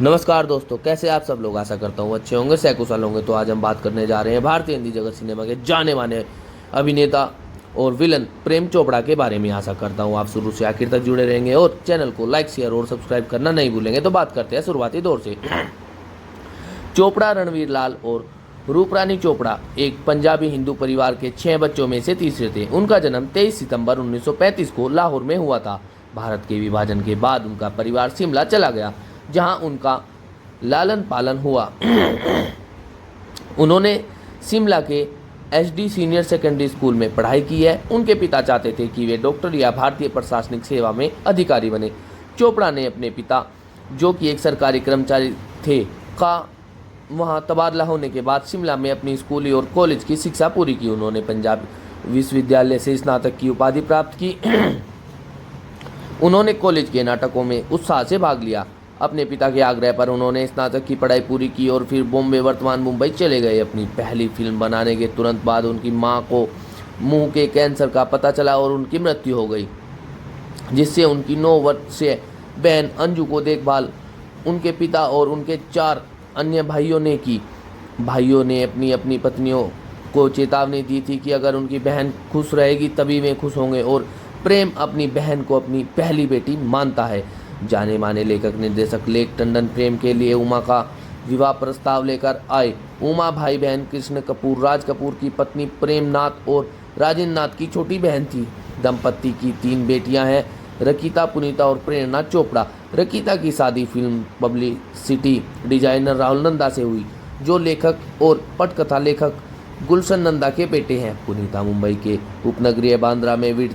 नमस्कार दोस्तों, कैसे आप सब लोग। आशा करता हूँ अच्छे होंगे, सकुशल होंगे। तो आज हम बात करने जा रहे हैं भारतीय हिंदी जगत सिनेमा के जाने माने अभिनेता और विलन प्रेम चोपड़ा के बारे में। आशा करता हूँ आप शुरू से आखिर तक जुड़े रहेंगे और चैनल को लाइक, शेयर और सब्सक्राइब करना नहीं भूलेंगे। तो बात करते हैं शुरुआती दौर से। चोपड़ा रणवीर लाल और रूपरानी चोपड़ा एक पंजाबी हिंदू परिवार के 6 बच्चों में से तीसरे थे। उनका जन्म 23 सितंबर 1935 को लाहौर में हुआ था। भारत के विभाजन के बाद उनका परिवार शिमला चला गया, जहां उनका लालन पालन हुआ। उन्होंने शिमला के एसडी सीनियर सेकेंडरी स्कूल में पढ़ाई की है। उनके पिता चाहते थे कि वे डॉक्टर या भारतीय प्रशासनिक सेवा में अधिकारी बने। चोपड़ा ने अपने पिता, जो कि एक सरकारी कर्मचारी थे, का वहां तबादला होने के बाद शिमला में अपनी स्कूली और कॉलेज की शिक्षा पूरी की। उन्होंने पंजाब विश्वविद्यालय से स्नातक की उपाधि प्राप्त की। उन्होंने कॉलेज के नाटकों में उत्साह से भाग लिया। अपने पिता के आग्रह पर उन्होंने स्नातक की पढ़ाई पूरी की और फिर बॉम्बे वर्तमान मुंबई चले गए। अपनी पहली फिल्म बनाने के तुरंत बाद उनकी मां को मुंह के कैंसर का पता चला और उनकी मृत्यु हो गई, जिससे उनकी 9 वर्षीय बहन अंजू को देखभाल उनके पिता और उनके 4 अन्य भाइयों ने की। भाइयों ने अपनी अपनी पत्नियों को चेतावनी दी थी कि अगर उनकी बहन खुश रहेगी तभी वे खुश होंगे, और प्रेम अपनी बहन को अपनी पहली बेटी मानता है। जाने माने लेखक निर्देशक लेक टंडन प्रेम के लिए उमा का विवाह प्रस्ताव लेकर आए। उमा भाई बहन कृष्ण कपूर, राज कपूर की पत्नी प्रेमनाथ और राजेंद्र नाथ की छोटी बहन थी। दंपति की 3 बेटियां हैं, रकीता, पुनीता और प्रेरणा चोपड़ा। रकीता की शादी film publicity designer Rahul Nanda से हुई, जो लेखक और पटकथा लेखक गुलशन नंदा के बेटे हैं। पुनीता मुंबई के उपनगरीय बांद्रा में विड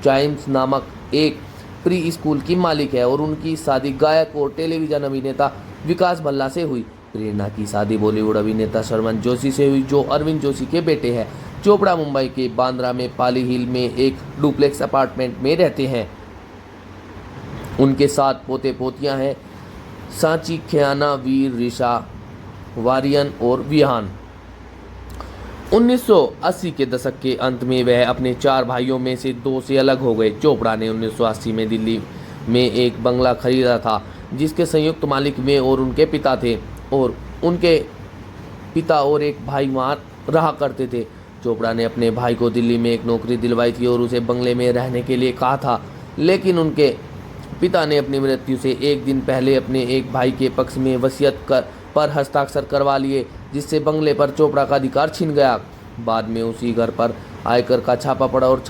चाइम्स नामक एक प्री स्कूल की मालिक है और उनकी शादी गायक और टेलीविजन अभिनेता विकास भल्ला से हुई। प्रेरणा की शादी बॉलीवुड अभिनेता शर्मन जोशी से हुई, जो अरविंद जोशी के बेटे हैं। चोपड़ा मुंबई के बांद्रा में पाली हिल में एक डुप्लेक्स अपार्टमेंट में रहते हैं। उनके 7 पोते पोतियां हैं, सांची, ख्याना, वीर, ऋषा, वारियन और विहान। 1980 के दशक के अंत में वह अपने 4 भाइयों में से 2 से अलग हो गए। चोपड़ा ने 1980 में दिल्ली में एक बंगला खरीदा था, जिसके संयुक्त मालिक वे और उनके पिता थे, और उनके पिता और एक भाई वहाँ रहा करते थे। चोपड़ा ने अपने भाई को दिल्ली में एक नौकरी दिलवाई थी और उसे बंगले में रहने के लिए कहा था, लेकिन उनके पिता ने अपनी मृत्यु से एक दिन पहले अपने एक भाई के पक्ष में वसीयत पर हस्ताक्षर करवा लिए, जिससे बंगले पर चोपड़ा का अधिकार छिन गया। बाद में उसी घर पर आयकर का छापा पड़ा और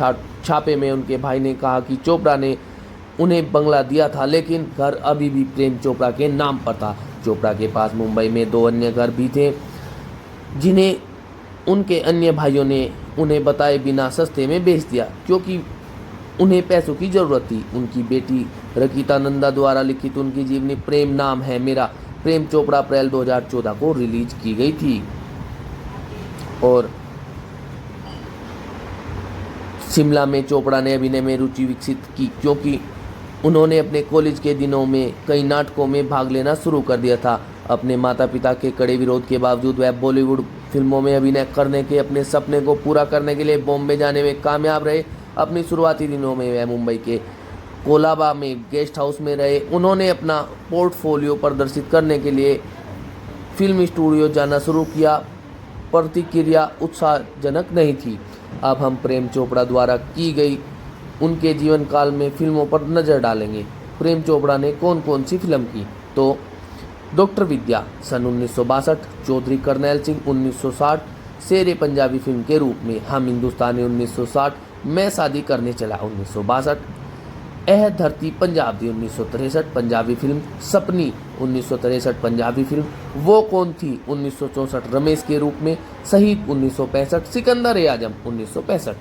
छापे में उनके भाई ने कहा कि चोपड़ा ने उन्हें बंगला दिया था, लेकिन घर अभी भी प्रेम चोपड़ा के नाम पर था। चोपड़ा के पास मुंबई में 2 अन्य घर भी थे, जिन्हें उनके अन्य भाइयों ने उन्हें बताए बिना सस्ते में बेच दिया, क्योंकि उन्हें पैसों की जरूरत थी। उनकी बेटी रकीता नंदा द्वारा लिखित उनकी जीवनी प्रेम नाम है मेरा, प्रेम चोपड़ा अप्रैल 2014 को रिलीज की गई थी। और शिमला में चोपड़ा ने अभिनय में रुचि विकसित की, क्योंकि उन्होंने अपने कॉलेज के दिनों में कई नाटकों में भाग लेना शुरू कर दिया था। अपने माता पिता के कड़े विरोध के बावजूद वह बॉलीवुड फिल्मों में अभिनय करने के अपने सपने को पूरा करने के लिए बॉम्बे जाने में कामयाब रहे। अपनी शुरुआती दिनों में वह मुंबई के कोलाबा में गेस्ट हाउस में रहे। उन्होंने अपना पोर्टफोलियो प्रदर्शित करने के लिए फिल्म स्टूडियो जाना शुरू किया। प्रतिक्रिया उत्साहजनक नहीं थी। अब हम प्रेम चोपड़ा द्वारा की गई उनके जीवन काल में फिल्मों पर नज़र डालेंगे। प्रेम चोपड़ा ने कौन कौन सी फिल्म की, तो डॉक्टर विद्या सन 1962, चौधरी करनैल सिंह 1960, शेरे पंजाबी फिल्म के रूप में, हम हिंदुस्तानी 1960, मैं शादी करने चला 1962, एह धरती पंजाब दी 1963 पंजाबी फिल्म, सपनी 1963 पंजाबी फिल्म, वो कौन थी 1964 रमेश के रूप में, शहीद 1965, सिकंदर ए आजम 1965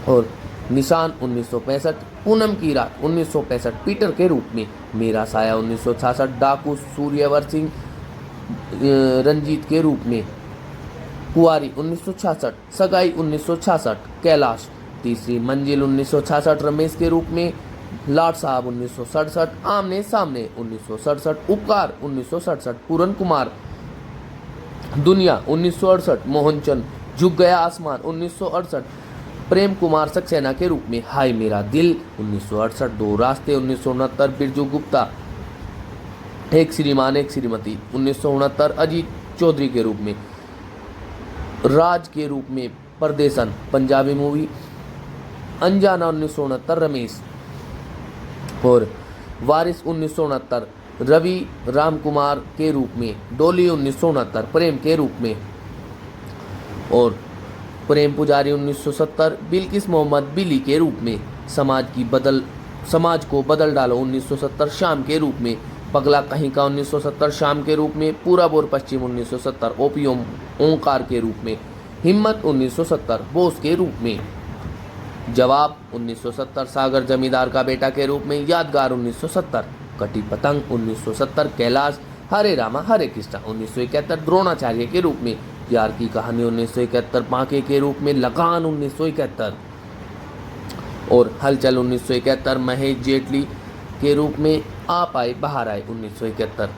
और निशान 1965, पूनम की रात 1965 पीटर के रूप में, मेरा साया 1966, डाकू सूर्यवर सिंह रंजीत के रूप में, कुआरी 1966, सगाई 1966, कैलाश तीसरी मंजिल 1966 रमेश के रूप में, लाट साहब 1967, आमने सामने 1967, उपकार 1967, पूरन कुमार, दुनिया 1968, मोहनचंद, झुक गया आसमान 1968, प्रेम कुमार सक्सेना के रूप में, हाय मेरा दिल 1968, दो रास्ते 1969, बिरजू गुप्ता एक श्रीमान एक श्रीमती 1969 अजीत चौधरी के रूप में, राज के रूप में परदेसन पंजाबी मूवी, अनजाना 1969 रमेश, और वारिस 1969 रवि राम कुमार के रूप में, डोली 1969 प्रेम के रूप में, और प्रेम पुजारी 1970 बिल्किस मोहम्मद बिली के रूप में, समाज को बदल डालो 1970 शाम के रूप में, पगला कहीं का 1970 शाम के रूप में, पूरब और पश्चिम 1970 ओपियम ओंकार के रूप में, हिम्मत 1970 बोस के रूप में, जवाब 1970 सागर जमींदार का बेटा के रूप में, यादगार 1970 कटी पतंग 1970 कैलाश हरे रामा हरे कृष्णा 1971 द्रोणाचार्य के रूप में, प्यार की कहानी 1971 बांके के रूप में, लगान 1971 और हलचल 1971 महेश जेटली के रूप में, आप आए बाहर आए 1971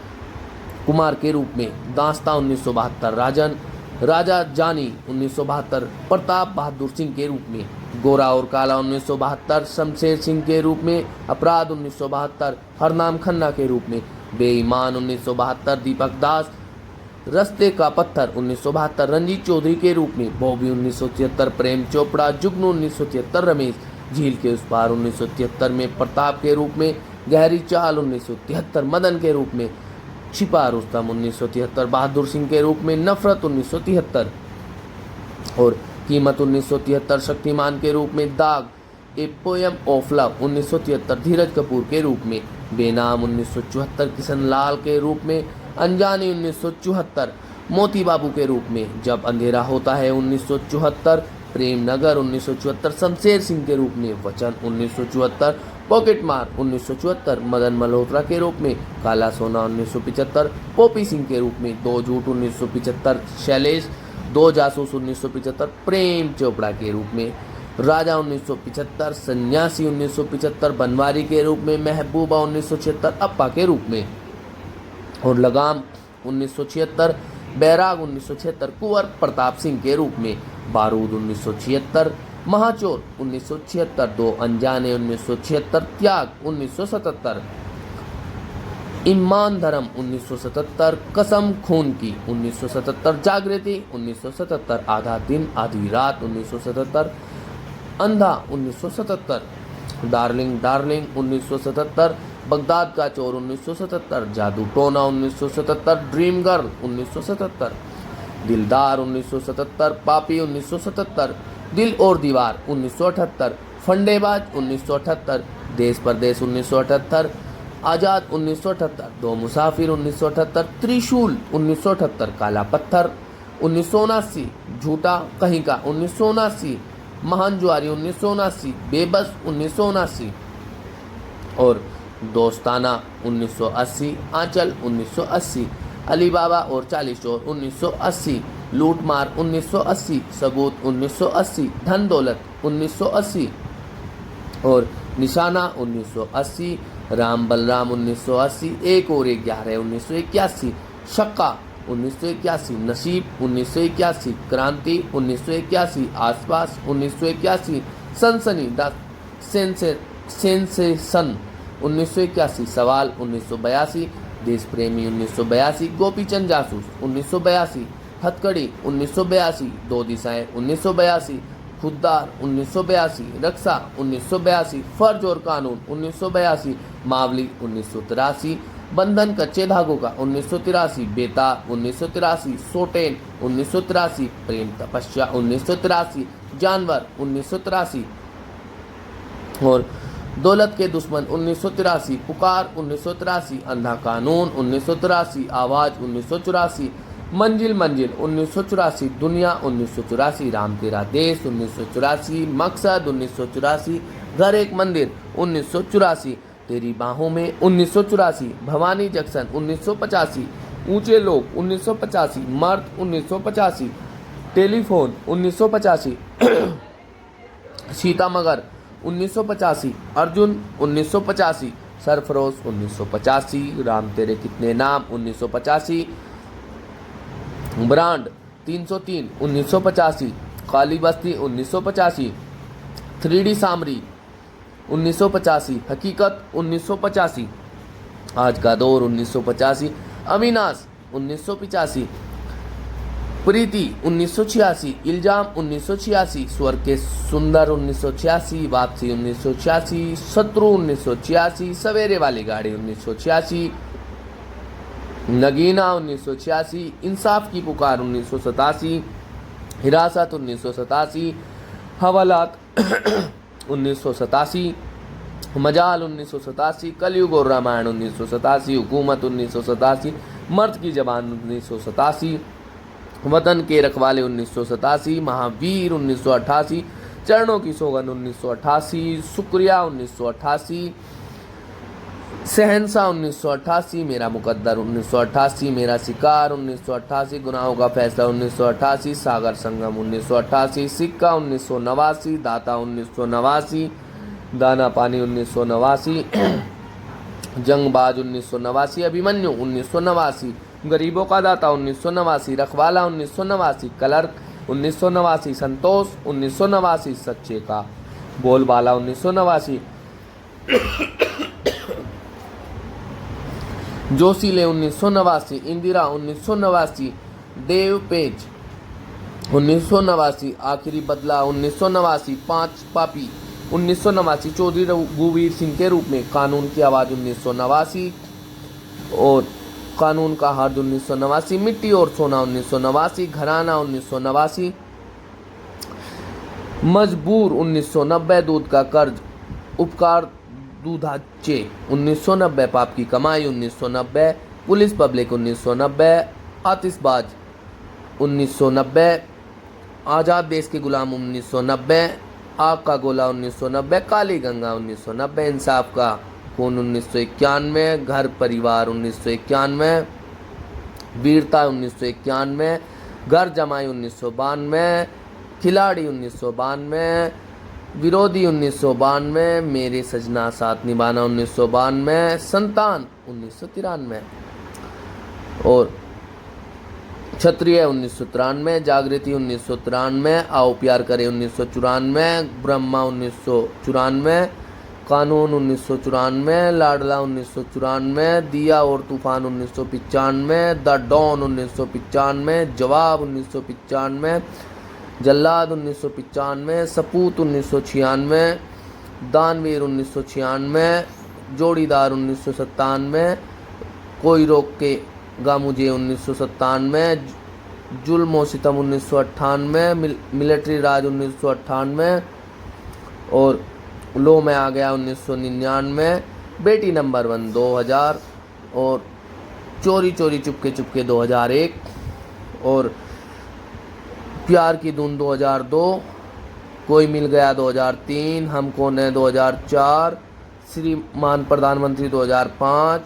कुमार के रूप में, दास्ता 1972 राजन राजा जानी 1972 प्रताप बहादुर सिंह के रूप में, गोरा और काला 1972 शमशेर सिंह के रूप में, अपराध 1972 हरनाम खन्ना के रूप में, बेईमान 1972 दीपक दास, रस्ते का पत्थर 1972 रंजीत चौधरी के रूप में, बॉबी 1973 प्रेम चोपड़ा, जुगनू 1973 रमेश, झील के उस पार 1973 में प्रताप के रूप में, गहरी चाल 1973 मदन के रूप में, छिपा रुस्तम 1973 बहादुर सिंह के रूप में, नफरत 1973 और कीमत 1973 शक्तिमान के रूप में, दाग ए पोयम ऑफ लव 1973 धीरज कपूर के रूप में, बेनाम 1974 किशन लाल के रूप में, अनजानी 1974 मोती बाबू के रूप में, जब अंधेरा होता है 1974 प्रेम नगर 1974 शमशेर सिंह के रूप में, वचन 1974 पॉकेट मार 1974 मदन मल्होत्रा के रूप में, काला सोना 1975 पोपी सिंह के रूप में, दो झूठ 1975 शैलेश, दो जासूस 1975 प्रेम चोपड़ा के रूप में, राजा 1975 सन्यासी 1975 बनवारी के रूप में, महबूबा 1976 अप्पा के रूप में, और लगाम 1976 बैराग 1976 कुंवर प्रताप सिंह के रूप में, बारूद 1976 महाचोर 1976 दो अनजाने 1976 त्याग 1977 ईमान धर्म 1977 कसम खून की 1977 जागृति 1977 आधा दिन आधी रात 1977 अंधा 1977 डार्लिंग डार्लिंग 1977 बगदाद का चोर 1977 जादू टोना 1977 ड्रीम गर्ल 1977 दिलदार 1977 पापी 1977 दिल और दीवार 1978 फंडेबाज 1978 देश परदेश 1978 आजाद 1978 दो मुसाफिर 1978 त्रिशूल 1978 काला पत्थर 1979 झूठा कहीं का 1979 महान जुआरी 1979 बेबस 1979 और दोस्ताना 1980 आंचल 1980 अली बाबा और 40 चोर 1980 लूटमार 1980 सबूत 1980 धन दौलत 1980 और निशाना 1980 राम बलराम 1980 एक और 11 1981 शक्का 1981 नसीब 1981 क्रांति 1981 आसपास 1981 सनसनी द सेंसेशन 1981 सवाल 1982 देश प्रेमी 1982 गोपीचंद जासूस 1982 हथकड़ी 1982 दो दिशाएं 1982 खुददार 1982 रक्षा 1982 फर्ज और कानून 1982 मावली 1983 बंधन कच्चे धागों का 1983 बेताब 1983 सोटेन 1983 प्रेम तपस्या 1983 जानवर 1983 और दौलत के दुश्मन 1983 पुकार 1983 अंधा कानून 1983 आवाज 1984 मंजिल मंजिल 1984 दुनिया 1984 राम तेरा देश 1984 मकसद 1984 घर एक मंदिर 1984 तेरी बाहों में 1984 भवानी जंक्शन 1985 ऊंचे लोग 1985 मर्द 1985 टेलीफोन 1985 सीता मगर 1985 अर्जुन 1985 सरफरोश 1985 राम तेरे कितने नाम 1985 ब्रांड 303 1985 काली बस्ती 1985 3D सामरी 1985 हकीकत 1985 आज का दौर 1985, अविनाश 1985, प्रीति 1986, इल्जाम 1986, स्वर के सुंदर 1986, वापसी 1986, शत्रु 1986, सवेरे वाली गाड़ी 1986, नगीना 1986, इंसाफ की पुकार 1987, हिरासत 1987, हवालात 1987, मजाल 1987, कलयुग और रामायण 1987, हुकूमत 1987, मर्द की जबान 1987, वतन के रखवाले 1987, महावीर 1988, चरणों की सौगंध 1988, शुक्रिया 1988, शहंशाह 1988, मेरा मुकद्दर 1988, मेरा शिकार 1988, गुनाहों का फैसला 1988, सागर संगम 1988, सिक्का 1989, दाता 1989, दाना पानी 1989, जंगबाज 1989, अभिमन्यु 1989, गरीबों का दाता 1989, रखवाला 1989, क्लर्क 1989, संतोष 1989, सच्चे का बोलबाला 1989, जोशीले 1989, इंदिरा 1989, देव पेज 1989, आखिरी बदला 1989, पांच पापी 1989, चौधरी रघुवीर सिंह के रूप में कानून की आवाज़ 1989, और कानून का हर्ज 1989, मिट्टी और सोना 1989, घराना 1989, मजबूर 1990, दूध का कर्ज, उपकार दूधाचे 1990, पाप की कमाई 1990, पुलिस पब्लिक 1990, आतिशबाज 1990, आज़ाद देश के गुलाम 1990, आग का गोला 1990, काली गंगा 1990, इंसाफ का खून 1991, घर परिवार 1991, वीरता 1991, घर जमाई 1992, खिलाड़ी 1992, विरोधी 1992, मेरे सजना साथ निभाना 1992, संतान 1993, और क्षत्रिय 1993, जागृति 1993, आओ प्यार करे 1994, ब्रह्मा 1994, कानून 1994, लाडला 1994, दिया और तूफान 1995, द डॉन 1995, जवाब 1995, जल्लाद 1995, सपूत 1996, दानवीर 1996, जोड़ीदार 1997, कोई रोक के गा मुझे 1997, जुल्म और सितम 1998, मिलिट्री राज 1998, और लो में आ गया 1999, बेटी नंबर 1 2000, और चोरी चोरी चुपके चुपके 2001, और प्यार की धुन 2002, कोई मिल गया 2003, हम कौन है 2004, श्रीमान प्रधानमंत्री 2005,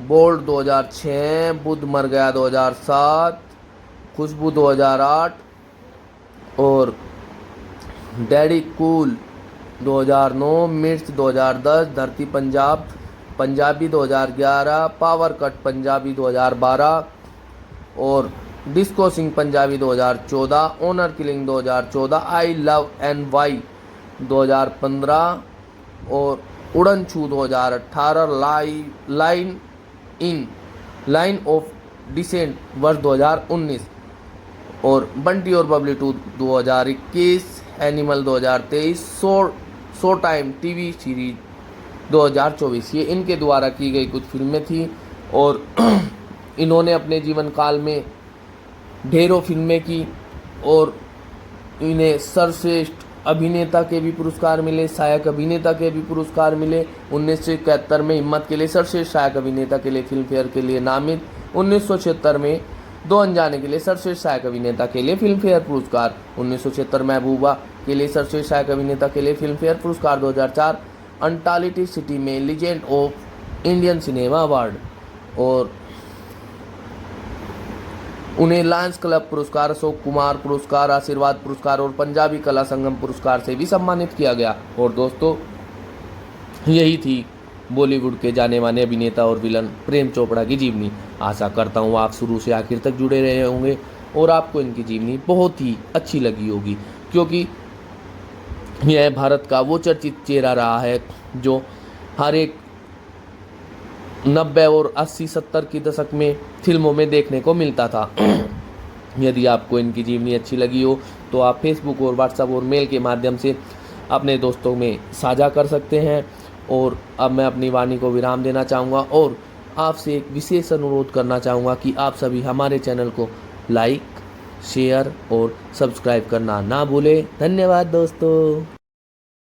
बोल्ड 2006, बुद्ध मर गया 2007, खुशबू 2008, और daddy cool 2009, Mirch 2010, Dharti Punjab Punjabi 2011, power cut Punjabi 2012, और disco Singh Punjabi 2014, honour killing 2014, I love N Y 2015, और उड़न छू 2018, लाइन ऑफ डिसेंट वर्ष 2019, और बंटी और Babli 2 2021, animal 2023, show time TV series 2024। ये इनके द्वारा की गई कुछ फिल्में थी, और इन्होंने अपने जीवन काल में ढेरों फिल्में की, और इन्हें सर्वश्रेष्ठ अभिनेता के भी पुरस्कार मिले, सहायक अभिनेता के भी पुरस्कार मिले। 1971 में हिम्मत के लिए सर्वश्रेष्ठ सहायक अभिनेता के लिए फिल्म फेयर के लिए नामित, 1976 में दो अनजाने के लिए सर्वश्रेष्ठ सहायक अभिनेता के लिए फिल्म फेयर पुरस्कार, 1976 महबूबा के लिए सर्वश्रेष्ठ सहायक अभिनेता के लिए फिल्म फेयर पुरस्कार, 2004 अंटालिटी सिटी में legend of Indian cinema award, और उन्हें लायंस क्लब पुरस्कार, अशोक कुमार पुरस्कार, आशीर्वाद पुरस्कार और पंजाबी कला संगम पुरस्कार से भी सम्मानित किया गया। और दोस्तों, यही थी बॉलीवुड के जाने माने अभिनेता और विलन प्रेम चोपड़ा की जीवनी। आशा करता हूँ आप शुरू से आखिर तक जुड़े रहे होंगे और आपको इनकी जीवनी बहुत ही अच्छी लगी होगी, क्योंकि यह भारत का वो चर्चित चेहरा रहा है जो हर एक 90 और 80-70 के दशक में फिल्मों में देखने को मिलता था। यदि आपको इनकी जीवनी अच्छी लगी हो तो आप फेसबुक और व्हाट्सएप और मेल के माध्यम से अपने दोस्तों में साझा कर सकते हैं। और अब मैं अपनी वाणी को विराम देना चाहूँगा और आपसे एक विशेष अनुरोध करना चाहूँगा कि आप सभी हमारे चैनल को लाइक, शेयर और सब्सक्राइब करना ना भूलें। धन्यवाद दोस्तों।